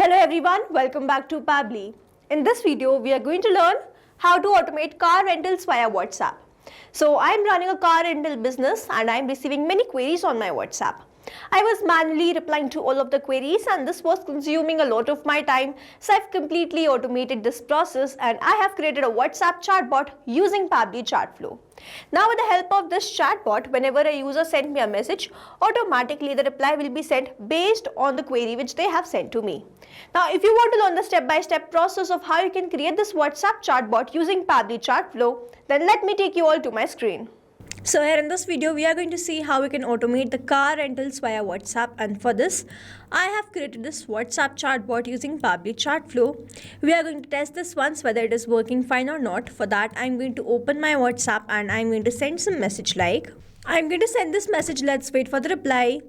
Hello everyone, welcome back to Pabbly. In this video, we are going to learn how to automate car rentals via WhatsApp. So I'm running a car rental business and I'm receiving many queries on my WhatsApp. I was manually replying to all of the queries and this was consuming a lot of my time. So I've completely automated this process and I have created a WhatsApp chatbot using Pabbly Chatflow. Now with the help of this chatbot, whenever a user sends me a message, automatically the reply will be sent based on the query which they have sent to me. Now if you want to learn the step-by-step process of how you can create this WhatsApp chatbot using Pabbly Chatflow, then let me take you all to my screen. So here in this video, we are going to see how we can automate the car rentals via WhatsApp, and for this, I have created this WhatsApp chatbot using Pabbly Chatflow. We are going to test this once whether it is working fine or not. For that, I'm going to open my WhatsApp and I'm going to send some message like, I'm going to send this message, let's wait for the reply.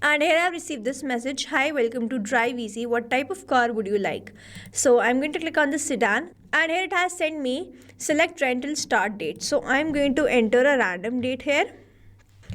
And here I have received this message, hi, welcome to Drive Easy, what type of car would you like? So I'm going to click on the sedan and here it has sent me select rental start date. So I'm going to enter a random date here.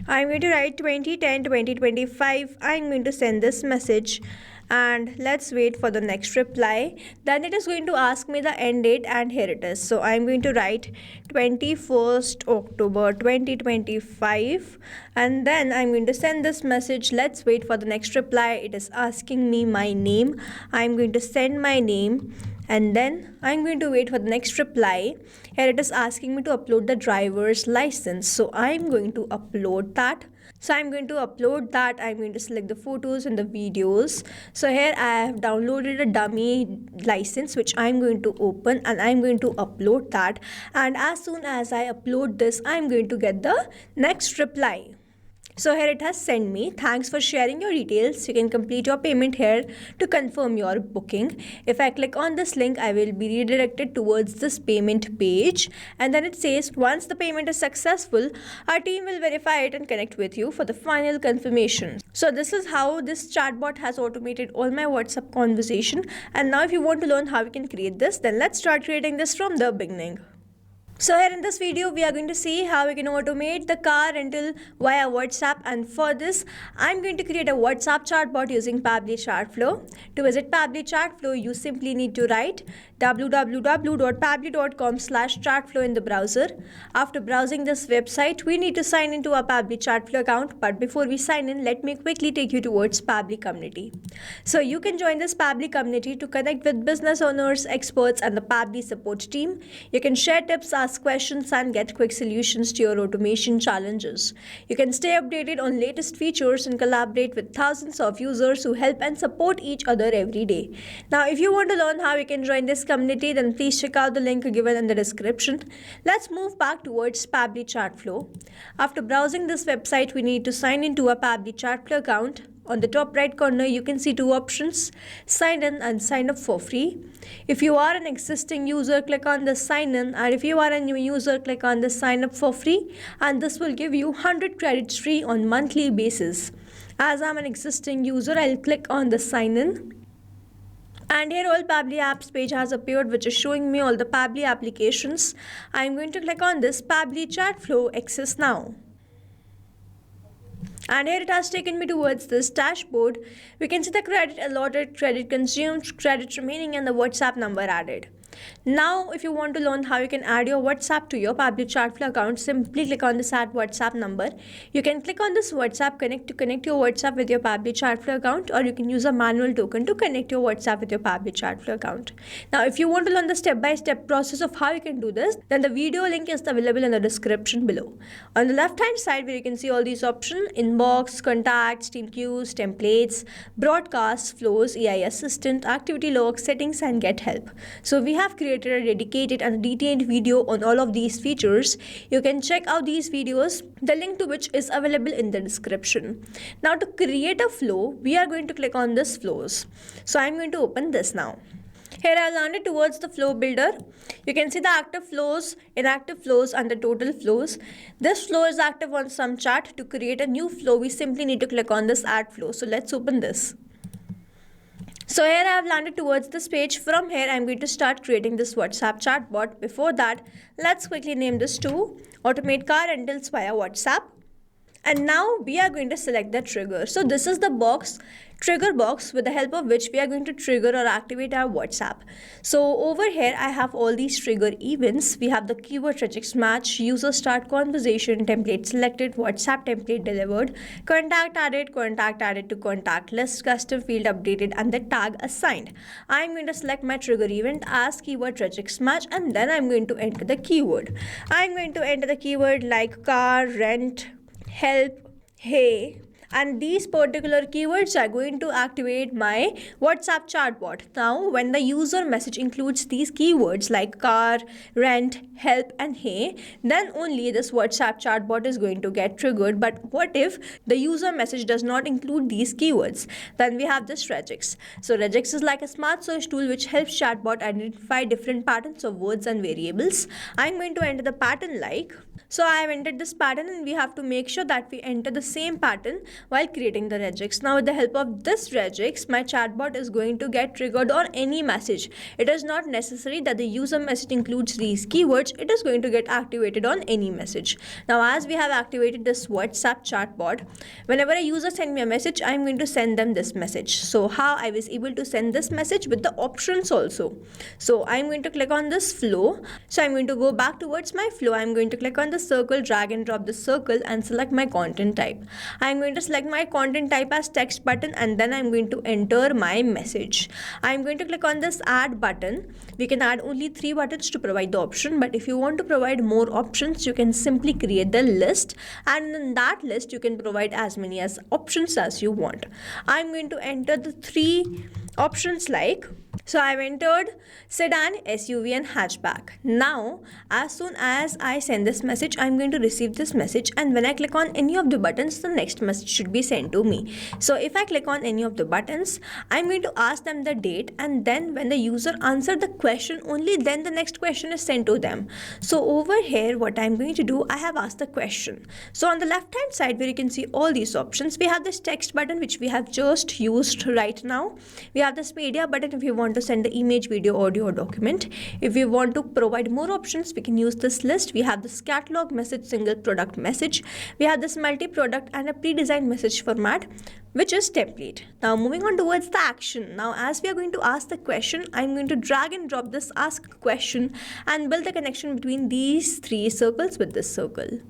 I'm going to write 2010-2025. I'm going to send this message and let's wait for the next reply. Then it is going to ask me the end date and here it is. So I'm going to write 21st October 2025 and then I'm going to send this message. Let's wait for the next reply. It is asking me my name. I'm going to send my name and then I'm going to wait for the next reply. Here it is asking me to upload the driver's license. So I'm going to upload that. I'm going to select the photos and the videos. So here I have downloaded a dummy license which I'm going to open and I'm going to upload that. And as soon as I upload this, I'm going to get the next reply. So here it has sent me, thanks for sharing your details. You can complete your payment here to confirm your booking. If I click on this link, I will be redirected towards this payment page. And then it says, once the payment is successful, our team will verify it and connect with you for the final confirmation. So this is how this chatbot has automated all my WhatsApp conversation. And now if you want to learn how we can create this, then let's start creating this from the beginning. So here in this video, we are going to see how we can automate the car rental via WhatsApp, and for this, I'm going to create a WhatsApp chatbot using Pabbly Chatflow. To visit Pabbly Chatflow, you simply need to write www.pabbly.com/chatflow in the browser. After browsing this website, we need to sign into our Pabbly Chatflow account, but before we sign in, let me quickly take you towards Pabbly community. So you can join this Pabbly community to connect with business owners, experts, and the Pabbly support team. You can share tips, ask questions and get quick solutions to your automation challenges. You can stay updated on latest features and collaborate with thousands of users who help and support each other every day. Now, if you want to learn how you can join this community, then please check out the link given in the description. Let's move back towards Pabbly Chatflow. After browsing this website, we need to sign into a Pabbly Chatflow account. On the top right corner, you can see two options, sign in and sign up for free. If you are an existing user, click on the sign in, and if you are a new user, click on the sign up for free, and this will give you 100 credits free on monthly basis. As I'm an existing user, I'll click on the sign in. And here all Pabbly apps page has appeared, which is showing me all the Pabbly applications. I'm going to click on this Pabbly Chatflow Access Now. And here it has taken me towards this dashboard. We can see the credit allotted, credit consumed, credit remaining, and the WhatsApp number added. Now, if you want to learn how you can add your WhatsApp to your Pabbly Chatflow account, simply click on this add WhatsApp number. You can click on this WhatsApp connect to connect your WhatsApp with your Pabbly Chatflow account, or you can use a manual token to connect your WhatsApp with your Pabbly Chatflow account. Now, if you want to learn the step-by-step process of how you can do this, then the video link is available in the description below. On the left-hand side, where you can see all these options, inbox, contacts, team queues, templates, broadcasts, flows, AI assistant, activity logs, settings, and get help. So we have created a dedicated and detailed video on all of these features. You can check out these videos, the link to which is available in the description. Now to create a flow, we are going to click on this flows. So I'm going to open this now. Here I landed towards the flow builder. You can see the active flows, inactive flows, and the total flows. This flow is active on some chat. To create a new flow, we simply need to click on this add flow. So let's open this. So here I have landed towards this page. From here, I'm going to start creating this WhatsApp chatbot. Before that, let's quickly name this to automate car rentals via WhatsApp. And now we are going to select the trigger. So this is the trigger box with the help of which we are going to trigger or activate our WhatsApp. So over here I have all these trigger events. We have the keyword regex match, user start conversation, template selected, WhatsApp template delivered, contact added to contact list, custom field updated, and the tag assigned. I am going to select my trigger event as keyword regex match, and then I am going to enter the keyword. I am going to enter the keyword like car, rent, help, hey, and these particular keywords are going to activate my WhatsApp chatbot. Now when the user message includes these keywords like car, rent, help, and hey, then only this WhatsApp chatbot is going to get triggered. But what if the user message does not include these keywords? Then we have this regex. So regex is like a smart search tool which helps chatbot identify different patterns of words and variables. I'm going to enter the pattern like. So I have entered this pattern, and we have to make sure that we enter the same pattern while creating the regex. Now with the help of this regex, my chatbot is going to get triggered on any message. It is not necessary that the user message includes these keywords. It is going to get activated on any message. Now as we have activated this WhatsApp chatbot, whenever a user sends me a message, I am going to send them this message. So how I was able to send this message with the options also. So I am going to click on this flow. So I am going to go back towards my flow. I am going to click on the circle, drag and drop the circle, and select my content type. I am going to select my content type as text button, and then I am going to enter my message. I am going to click on this add button. We can add only 3 buttons to provide the option, but if you want to provide more options, you can simply create the list, and in that list you can provide as many as options as you want. I am going to enter the 3 options like. So I've entered sedan, SUV, and hatchback. Now as soon as I send this message, I'm going to receive this message, and when I click on any of the buttons, the next message should be sent to me. So if I click on any of the buttons, I'm going to ask them the date, and then when the user answers the question, only then the next question is sent to them. So over here what I'm going to do, I have asked the question. So on the left hand side where you can see all these options, we have this text button which we have just used right now. We have this media button if you want to send the image, video, audio, or document. If you want to provide more options, we can use this list. We have this catalog message, single product message. We have this multi-product and a pre-designed message format, which is template. Now moving on towards the action. Now as we are going to ask the question, I'm going to drag and drop this ask question and build the connection between these 3 circles with this circle.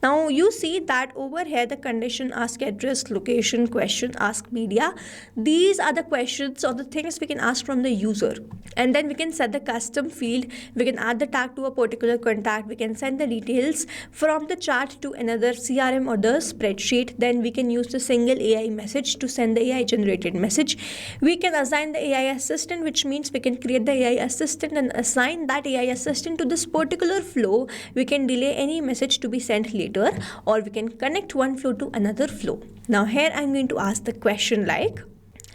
Now you see that over here the condition ask address, location, question, ask media. These are the questions or the things we can ask from the user, and then we can set the custom field. We can add the tag to a particular contact. We can send the details from the chat to another CRM or the spreadsheet. Then we can use the single AI message to send the AI generated message. We can assign the AI assistant, which means we can create the AI assistant and assign that AI assistant to this particular flow. We can delay any message to be sent later, or we can connect one flow to another flow. Now here I'm going to ask the question like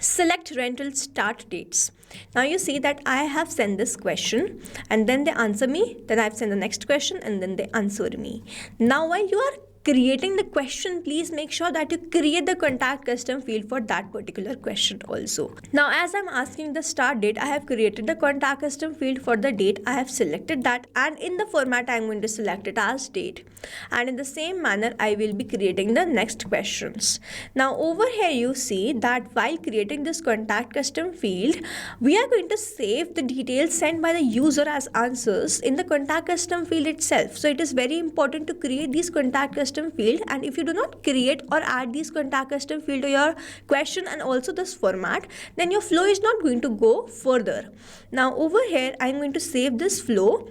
select rental start dates. Now you see that I have sent this question, and then they answer me, then I've sent the next question, and then they answer me. Now while you are creating the question, please make sure that you create the contact custom field for that particular question also. Now as I'm asking the start date, I have created the contact custom field for the date. I have selected that, and in the format I'm going to select it as date, and in the same manner I will be creating the next questions. Now over here you see that while creating this contact custom field, we are going to save the details sent by the user as answers in the contact custom field itself. So it is very important to create these contact custom field, and if you do not create or add these contact custom field to your question and also this format, then your flow is not going to go further. Now over here I'm going to save this flow,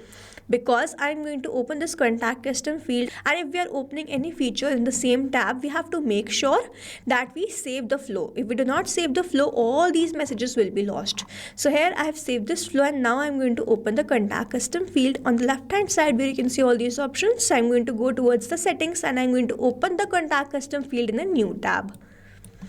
because I'm going to open this contact custom field, and if we are opening any feature in the same tab, we have to make sure that we save the flow. If we do not save the flow, all these messages will be lost. So here I have saved this flow, and now I'm going to open the contact custom field. On the left hand side where you can see all these options, I'm going to go towards the settings, and I'm going to open the contact custom field in a new tab.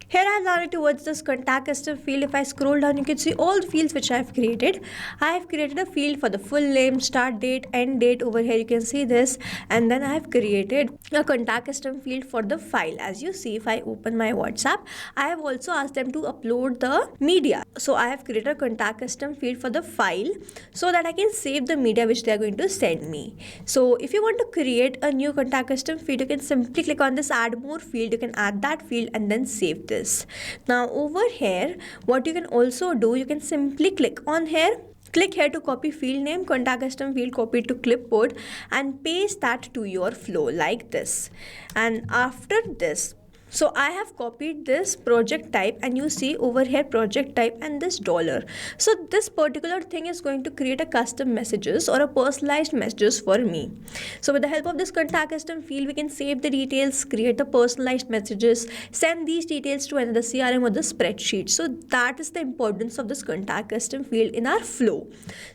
Here I have landed towards this contact custom field. If I scroll down, you can see all the fields which I have created. I have created a field for the full name, start date, end date. Over here you can see this, and then I have created a contact custom field for the file. As you see, if I open my WhatsApp, I have also asked them to upload the media. So I have created a contact custom field for the file so that I can save the media which they are going to send me. So if you want to create a new contact custom field, you can simply click on this add more field. You can add that field and then save this. Now over here, what you can also do, you can simply click on here. Click here to copy field name, contact custom field, copy it to clipboard and paste that to your flow like this. And after this, so I have copied this project type, and you see over here project type and this dollar. So this particular thing is going to create a custom messages or a personalized messages for me. So with the help of this contact custom field, we can save the details, create the personalized messages, send these details to another CRM or the spreadsheet. So that is the importance of this contact custom field in our flow.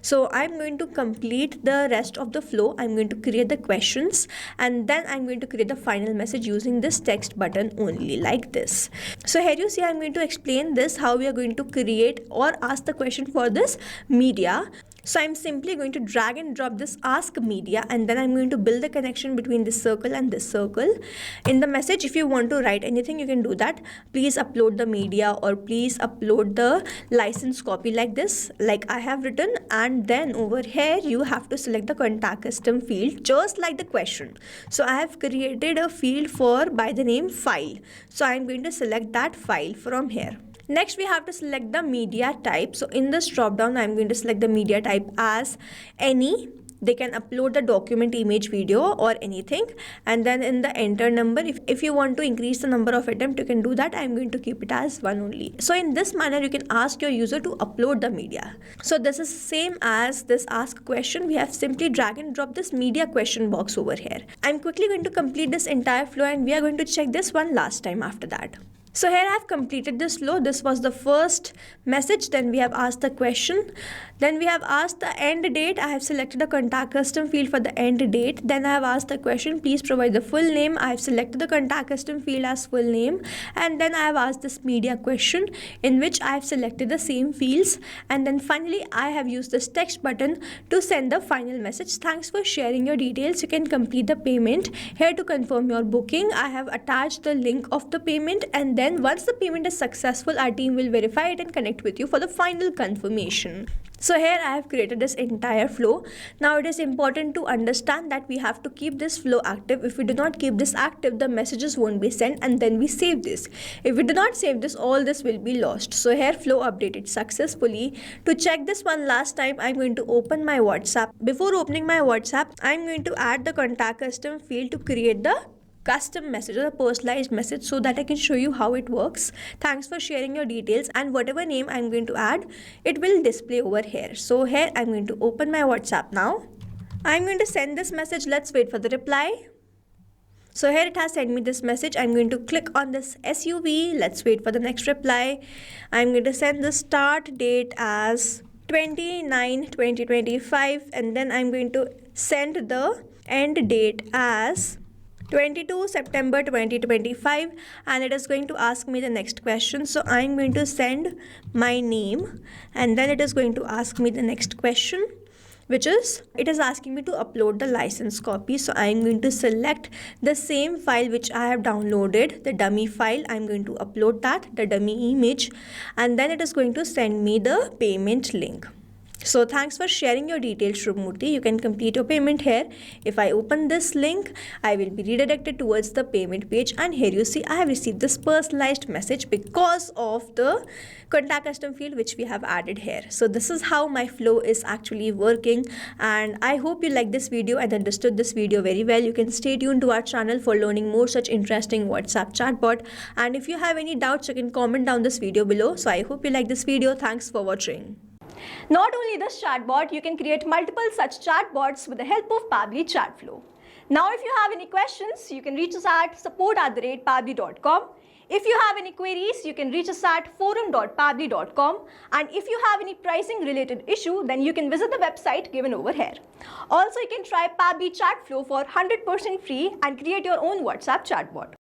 So I'm going to complete the rest of the flow. I'm going to create the questions, and then I'm going to create the final message using this text button only like this. So here you see I'm going to explain this, how we are going to create or ask the question for this media. So I'm simply going to drag and drop this ask media, and then I'm going to build the connection between this circle and this circle. In the message, if you want to write anything, you can do that. Please upload the media, or please upload the license copy like this, like I have written. And then over here you have to select the contact custom field just like the question. So I have created a field for by the name file. So I'm going to select that file from here. Next, we have to select the media type. So in this drop down, I'm going to select the media type as any. They can upload the document, image, video or anything. And then in the enter number, if you want to increase the number of attempts, you can do that. I'm going to keep it as 1 only. So in this manner, you can ask your user to upload the media. So this is same as this ask question. We have simply drag and drop this media question box over here. I'm quickly going to complete this entire flow, and we are going to check this one last time after that. So here I have completed this flow. This was the first message. Then we have asked the question. Then we have asked the end date. I have selected a contact custom field for the end date. Then I have asked the question, please provide the full name. I have selected the contact custom field as full name. And then I have asked this media question, in which I have selected the same fields. And then finally, I have used this text button to send the final message. Thanks for sharing your details. You can complete the payment. Here to confirm your booking, I have attached the link of the payment, and then once the payment is successful, our team will verify it and connect with you for the final confirmation. So here I have created this entire flow. Now it is important to understand that we have to keep this flow active. If we do not keep this active, the messages won't be sent, and then we save this. If we do not save this, all this will be lost. So here flow updated successfully. To check this one last time, I'm going to open my WhatsApp. Before opening my WhatsApp, I'm going to add the contact custom field to create the custom message or a personalized message, so that I can show you how it works. Thanks for sharing your details, and whatever name I'm going to add, it will display over here. So here I'm going to open my WhatsApp now. I'm going to send this message. Let's wait for the reply. So here it has sent me this message. I'm going to click on this SUV. Let's wait for the next reply. I'm going to send the start date as 29/2025, and then I'm going to send the end date as 22 September 2025, and it is going to ask me the next question. So I'm going to send my name, and then it is going to ask me the next question, which is, it is asking me to upload the license copy. So I'm going to select the same file which I have downloaded, the dummy file. I'm going to upload that, the dummy image, and then it is going to send me the payment link. So thanks for sharing your details, Shrubmurti. You can complete your payment here. If I open this link, I will be redirected towards the payment page, and here you see I have received this personalized message because of the contact custom field which we have added here. So this is how my flow is actually working, and I hope you liked this video and understood this video very well. You can stay tuned to our channel for learning more such interesting WhatsApp chatbot, and if you have any doubts, you can comment down this video below. So I hope you like this video. Thanks for watching. Not only this chatbot, you can create multiple such chatbots with the help of Pabbly Chatflow. Now, if you have any questions, you can reach us at support@pabbly.com. If you have any queries, you can reach us at forum.pabbly.com. And if you have any pricing related issue, then you can visit the website given over here. Also, you can try Pabbly Chatflow for 100% free and create your own WhatsApp chatbot.